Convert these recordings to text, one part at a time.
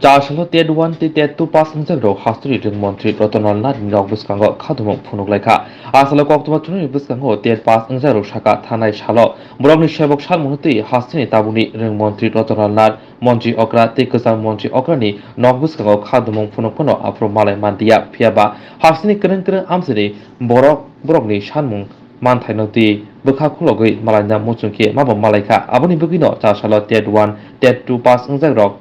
Charlo Ted 1 Ted 2 pass Wngjakrok Hastri Mantri Twlangna Nok Buskango Khadumok Phunukleikha Asalo Koktomatuni Buskango Ted pass Wngjakrok Saka Thanai Shalo Borokni Sebok Salmunti Hastri Tabuni Mantri Twlangna Mantri Okra Tikasang Mantri Okrani Nok Buskango Khadumok Phunukpono Apro Malay Mandia Phiaba Hastri Kereng Amsiri Borokni Sanmung Manthai Noti Bukha Khulogui Malanya Muchunki Mabo Malaika Aboni Bugino Charlo Ted 1 Ted 2 pass Wngjakrok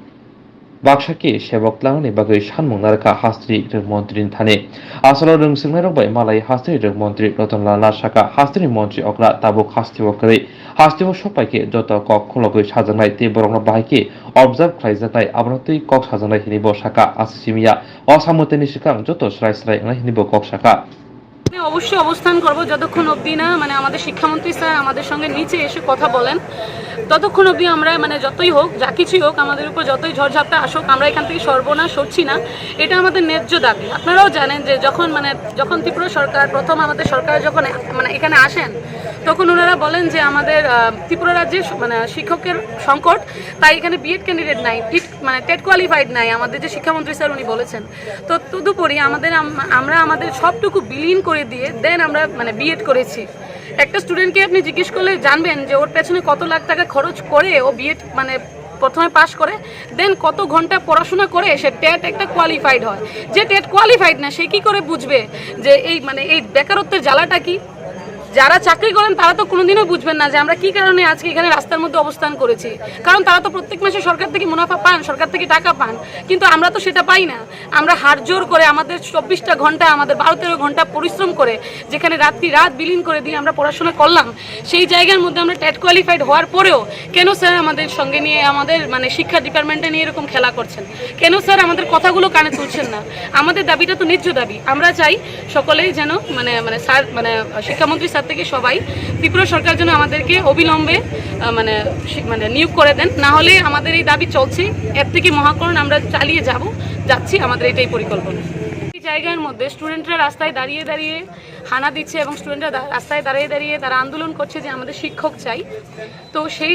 Bakshaki Sebok Twlangna Bagui Sanmung Narka Hastri Mantri Thane Asalo Rungsingna Robai Malay Hastri Mantri Twlangna Saka Hastri Mantri Okra Tabuk Hastibo Kari Hastibo Sopaike Joto Kok Khulogui Sajanai Te Borokno Bahike Observe Khlaijaknai Abonotui Kok Sajanai Hinibo Saka Asimiya Osamuteni Sikang Joto Srai Srai Hinibo Kok Saka অবশ্যই অবস্থান করব যতক্ষণ অবধি না মানে আমাদের শিক্ষামন্ত্রী sir আমাদের সঙ্গে নিচে এসে কথা বলেন ততক্ষণ অবধি আমরা মানে যতই হোক যা কিছুই হোক আমাদের উপর যতই ঝড়ঝাপটা আসুক আমরা এখান থেকে সর্বনাশ হচ্ছি না এটা আমাদের ন্যায্য দাবি। আপনারাও জানেন যে যখন ত্রিপুরা সরকার প্রথম আমাদের সরকার যখন মানে এখানে আসেন তখন ওনারা বলেন যে আমাদের ত্রিপুরা রাজ্যে মানে শিক্ষকের সংকট তাই এখানে বিএড ক্যান্ডিডেট নাই মানে টেট কোয়ালিফাইড নাই আমাদের যে শিক্ষামন্ত্রী স্যার উনি বলেছেন। তো তদুপরি আমরা আমাদের সবটুকু বিলীন করে দিয়ে দেন আমরা মানে বিএড করেছি। একটা স্টুডেন্টকে আপনি জিজ্ঞেস করলে জানবেন যে ওর পেছনে কত লাখ টাকা খরচ করে ও বিএড মানে প্রথমে পাস করে দেন কত ঘন্টা পড়াশোনা করে সে টেট একটা কোয়ালিফাইড হয়। যে টেট কোয়ালিফাইড না সে কি করে বুঝবে যে এই বেকারত্বের জ্বালাটা কি? যারা চাকরি করেন তারা তো কোনোদিনও বুঝবেন না যে আমরা কি কারণে আজকে এখানে রাস্তার মধ্যে অবস্থান করেছি, কারণ তারা তো প্রত্যেক মাসে সরকার থেকে মুনাফা পান, সরকার থেকে টাকা পান, কিন্তু আমরা তো সেটা পাই না। আমরা হাড় জোর করে আমাদের 24টা ঘন্টা আমাদের 12-13 ঘন্টা পরিশ্রম করে যেখানে রাত বিলীন করে দিয়ে আমরা পড়াশোনা করলাম সেই জায়গার মধ্যে আমরা টেট কোয়ালিফাইড হওয়ার পরেও কেন স্যার আমাদের সঙ্গে নিয়ে আমাদের মানে শিক্ষা ডিপার্টমেন্টে নিয়ে এরকম খেলা করছেন? কেন স্যার আমাদের কথাগুলো কানে তুলছেন না? আমাদের দাবিটা তো ন্যায্য দাবি। আমরা চাই সকলেই যেন স্যার শিক্ষামন্ত্রী থেকে সবাই ত্রিপুরা সরকার যেন আমাদেরকে অবিলম্বে মানে নিয়োগ করে দেন, না হলে আমাদের এই দাবি চলছে, এর থেকে মহাকরণ আমরা চালিয়ে যাচ্ছি, আমাদের এটাই পরিকল্পনা। এই জায়গার মধ্যে স্টুডেন্টরা রাস্তায় দাঁড়িয়ে হানা দিচ্ছে এবং স্টুডেন্টরা রাস্তায় দাঁড়িয়ে তারা আন্দোলন করছে যে আমাদের শিক্ষক চাই। তো সেই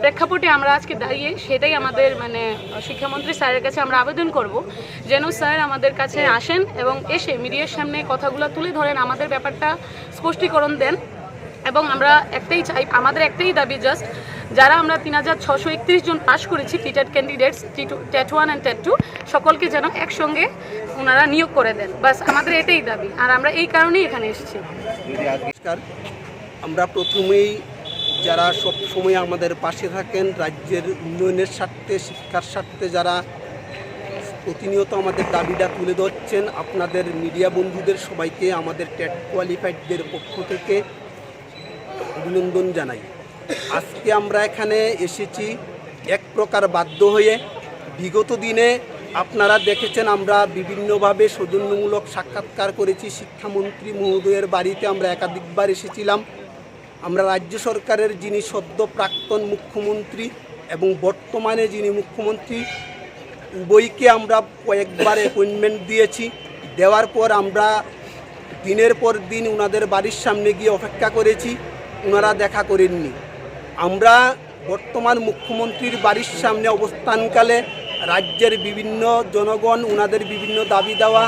প্রেক্ষাপটে আমরা আজকে দাঁড়িয়ে সেটাই আমাদের শিক্ষামন্ত্রী স্যারের কাছে আমরা আবেদন করব যেন স্যার আমাদের কাছে আসেন এবং এসে মিডিয়ার সামনে কথাগুলো তুলে ধরেন, আমাদের ব্যাপারটা স্পষ্টীকরণ দেন। এবং আমরা আমাদের একটাই দাবি, জাস্ট যারা আমরা 3631 জন পাশ করেছি teacher candidates TET 1 and TET 2 সকলকে যেন একসঙ্গে ওনারা নিয়োগ করে দেন, বাস আমাদের এটাই দাবি। আর আমরা এই কারণেই এখানে এসেছি। আমরা প্রথমেই যারা সব সময় আমাদের পাশে থাকেন, রাজ্যের উন্নয়নের স্বার্থে শিক্ষার স্বার্থে যারা প্রতিনিয়ত আমাদের দাবিটা তুলে ধরছেন, আপনাদের মিডিয়া বন্ধুদের সবাইকে আমাদের টেট কোয়ালিফাইডদের পক্ষ থেকে অভিনন্দন জানাই। আজকে আমরা এখানে এসেছি এক প্রকার বাধ্য হয়ে। বিগত দিনে আপনারা দেখেছেন আমরা বিভিন্নভাবে সৌজন্যমূলক সাক্ষাৎকার করেছি। শিক্ষামন্ত্রী মহোদয়ের বাড়িতে আমরা একাধিকবার এসেছিলাম। আমরা রাজ্য সরকারের যিনি সদ্য প্রাক্তন মুখ্যমন্ত্রী এবং বর্তমানে যিনি মুখ্যমন্ত্রী উভয়কে আমরা কয়েকবার অ্যাপয়েন্টমেন্ট দিয়েছি। দেওয়ার পর আমরা দিনের পর দিন ওনাদের বাড়ির সামনে গিয়ে অপেক্ষা করেছি, ওনারা দেখা করেননি। আমরা বর্তমান মুখ্যমন্ত্রীর বাড়ির সামনে অবস্থানকালে রাজ্যের বিভিন্ন জনগণ ওনাদের বিভিন্ন দাবি দেওয়া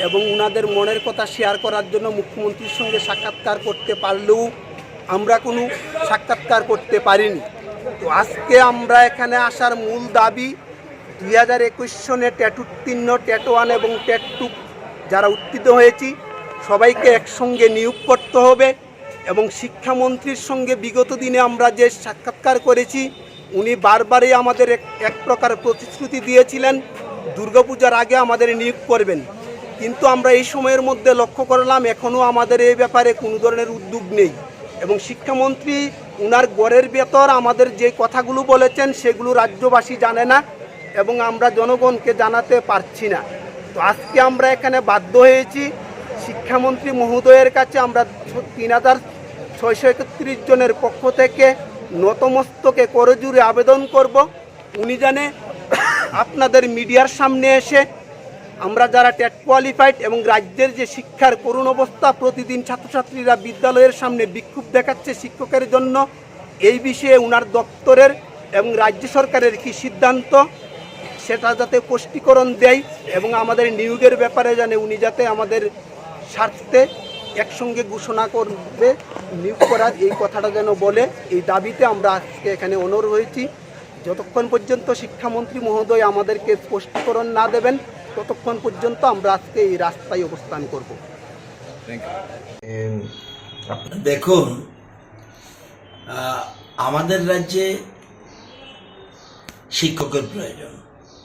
এবং ওনাদের মনের কথা শেয়ার করার জন্য মুখ্যমন্ত্রীর সঙ্গে সাক্ষাৎকার করতে পারলেও আমরা কোনো সাক্ষাৎকার করতে পারিনি। তো আজকে আমরা এখানে আসার মূল দাবি 2021 সনে টেট উত্তীর্ণ টেট 1 এবং টেট 2 যারা উত্তীর্ণ হয়েছি সবাইকে একসঙ্গে নিয়োগ করতে হবে। এবং শিক্ষামন্ত্রীর সঙ্গে বিগত দিনে আমরা যে সাক্ষাৎকার করেছি উনি বারবারই আমাদের এক প্রকার প্রতিশ্রুতি দিয়েছিলেন দুর্গাপূজার আগে আমাদের নিয়োগ করবেন, কিন্তু আমরা এই সময়ের মধ্যে লক্ষ্য করলাম এখনও আমাদের এই ব্যাপারে কোনো ধরনের উদ্যোগ নেই। এবং শিক্ষামন্ত্রী ওনার গড়ের ভেতর আমাদের যে কথাগুলো বলেছেন সেগুলো রাজ্যবাসী জানে না এবং আমরা জনগণকে জানাতে পারছি না। তো আজকে আমরা এখানে বাধ্য হয়েছি শিক্ষামন্ত্রী মহোদয়ের কাছে আমরা 3631 জনের পক্ষ থেকে নতমস্তকে করজোড়ে আবেদন করব, উনি জানে আপনাদের মিডিয়ার সামনে এসে আমরা যারা টেট কোয়ালিফাইড এবং রাজ্যের যে শিক্ষার করুণ অবস্থা, প্রতিদিন ছাত্রছাত্রীরা বিদ্যালয়ের সামনে বিক্ষোভ দেখাচ্ছে শিক্ষকের জন্য, এই বিষয়ে ওনার দপ্তরের এবং রাজ্য সরকারের কি সিদ্ধান্ত সেটা যাতে স্পষ্টীকরণ দেয় এবং আমাদের নিয়োগের ব্যাপারে জানে উনি যাতে আমাদের স্বার্থে একসঙ্গে ঘোষণা করবে নিয়োগ করার এই কথাটা যেন বলে, এই দাবিতে আমরা আজকে এখানে অনড় হয়েছি। যতক্ষণ পর্যন্ত শিক্ষামন্ত্রী মহোদয় আমাদেরকে স্পষ্টীকরণ না দেবেন ততক্ষণ পর্যন্ত আমরা আজকে এই রাস্তায় অবস্থান করব। দেখুন, আমাদের রাজ্যে শিক্ষকের প্রয়োজন,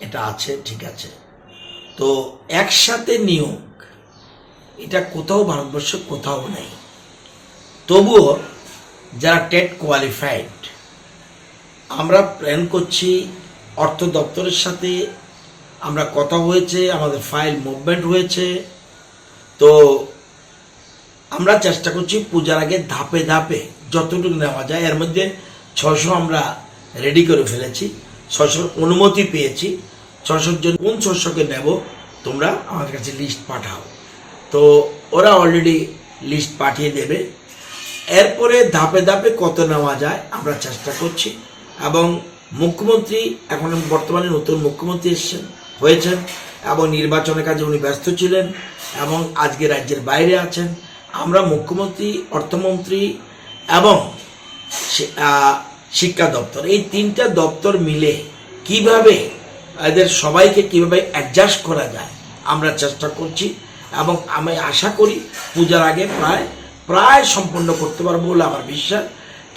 এটা আছে, ঠিক আছে। তো একসাথে নিয়োগ এটা কোথাও ভারতবর্ষে কোথাও নেই। তবুও যারা টেট কোয়ালিফাইড, আমরা প্ল্যান করছি, অর্থ দপ্তরের সাথে আমরা কথা হয়েছে, আমাদের ফাইল মুভমেন্ট হয়েছে। তো আমরা চেষ্টা করছি পূজার আগে ধাপে ধাপে যতটুকু নেওয়া যায়। এর মধ্যে 600 আমরা রেডি করে ফেলেছি, 600 অনুমতি পেয়েছি। 600 জন কোন 600কে নেব তোমরা আমাদের কাছে লিস্ট পাঠাও। তো ওরা অলরেডি লিস্ট পাঠিয়ে দেবে। এরপরে ধাপে ধাপে কত নেওয়া যায় আমরা চেষ্টা করছি। এবং মুখ্যমন্ত্রী, এখন বর্তমানে নতুন মুখ্যমন্ত্রী হয়েছেন এবং নির্বাচনের কাজে উনি ব্যস্ত ছিলেন এবং আজকে রাজ্যের বাইরে আছেন। আমরা মুখ্যমন্ত্রী, অর্থমন্ত্রী এবং শিক্ষা দপ্তর, এই 3টা দপ্তর মিলে কিভাবে এদের সবাইকে কিভাবে অ্যাডজাস্ট করা যায় আমরা চেষ্টা করছি এবং আমি আশা করি পূজার আগে প্রায় সম্পন্ন করতে পারবো বলে আমার বিশ্বাস।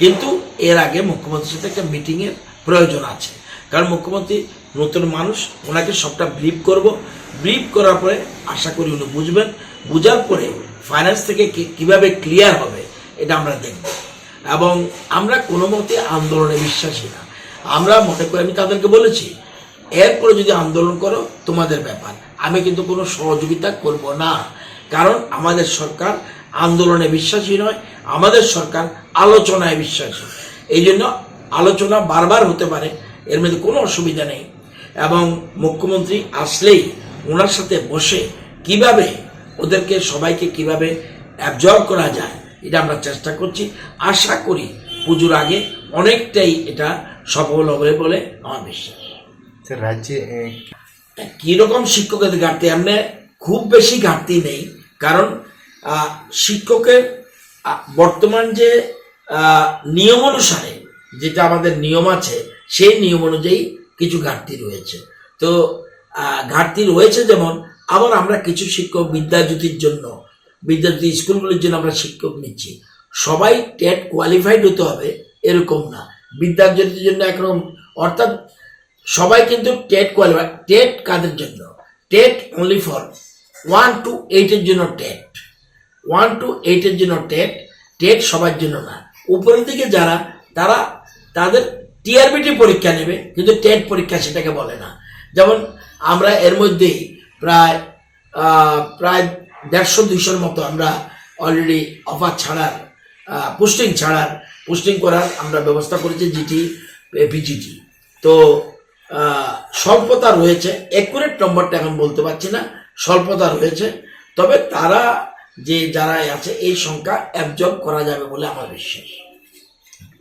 কিন্তু এর আগে মুখ্যমন্ত্রীর সাথে একটা মিটিংয়ের প্রয়োজন আছে, কারণ মুখ্যমন্ত্রী নতুন মানুষ, ওনাকে সবটা ব্রিফ করব। ব্রিফ করার পরে আশা করি উনি বুঝবেন, বুঝার পরে ফাইন্যান্স থেকে কিভাবে ক্লিয়ার হবে এটা আমরা দেখব। এবং আমরা কোনো মতে আন্দোলনে বিশ্বাসী না। আমরা মনে করি, আমি তাদেরকে বলেছি এরপরে যদি আন্দোলন করো তোমাদের ব্যাপার, আমি কিন্তু কোনো সহযোগিতা করব না। কারণ আমাদের সরকার আন্দোলনে বিশ্বাসী নয়, আমাদের সরকার আলোচনায় বিশ্বাসী। এই জন্য আলোচনা বারবার হতে পারে, এর মধ্যে কোনো অসুবিধা নেই। এবং মুখ্যমন্ত্রী আসলেই ওনার সাথে বসে কিভাবে ওদেরকে সবাইকে কিভাবে অ্যাবজর্ব করা যায় এটা আমরা চেষ্টা করছি। আশা করি পুজোর আগে অনেকটাই এটা সফল হবে বলে আমার বিশ্বাস। রাজ্যে কিরকম শিক্ষকের ঘাটতি? এমনি খুব বেশি ঘাটতি নেই, কারণ শিক্ষকের বর্তমান যে নিয়ম অনুসারে যেটা আমাদের নিয়ম আছে সেই নিয়ম অনুযায়ী কিছু ঘাটতি রয়েছে। তো ঘাটতি রয়েছে, যেমন আবার আমরা কিছু শিক্ষক বিদ্যাজ্যোতি স্কুলগুলির জন্য আমরা শিক্ষক নিচ্ছি। সবাই টেট কোয়ালিফাইড হতে হবে এরকম না, বিদ্যাজ্যোতির জন্য একরকম, অর্থাৎ সবাই কিন্তু টেট কোয়ালিফাইড। টেট কাদের জন্য? টেট অনলি ফর 1 to 8 এর জন্য টেট, 1 to 8 এর জন্য টেট। টেট সবার জন্য না। উপরের দিকে যারা, তারা তাদের টিআরবিটি পরীক্ষা নেবে, কিন্তু টেট পরীক্ষা সেটাকে বলে না। যেমন আমরা এর মধ্যেই প্রায় 150-200 মতো আমরা অলরেডি অফার ছাড়ার, পোস্টিং করার আমরা ব্যবস্থা করেছি, জিটি পিজিটি। তো স্বল্পতা রয়েছে, অ্যাকুরেট নম্বরটা এখন বলতে পারছি না, স্বল্পতা রয়েছে। তবে তারা যারা আছে এই সংখ্যা অ্যাবজর্ব করা যাবে বলে আমার বিশ্বাস।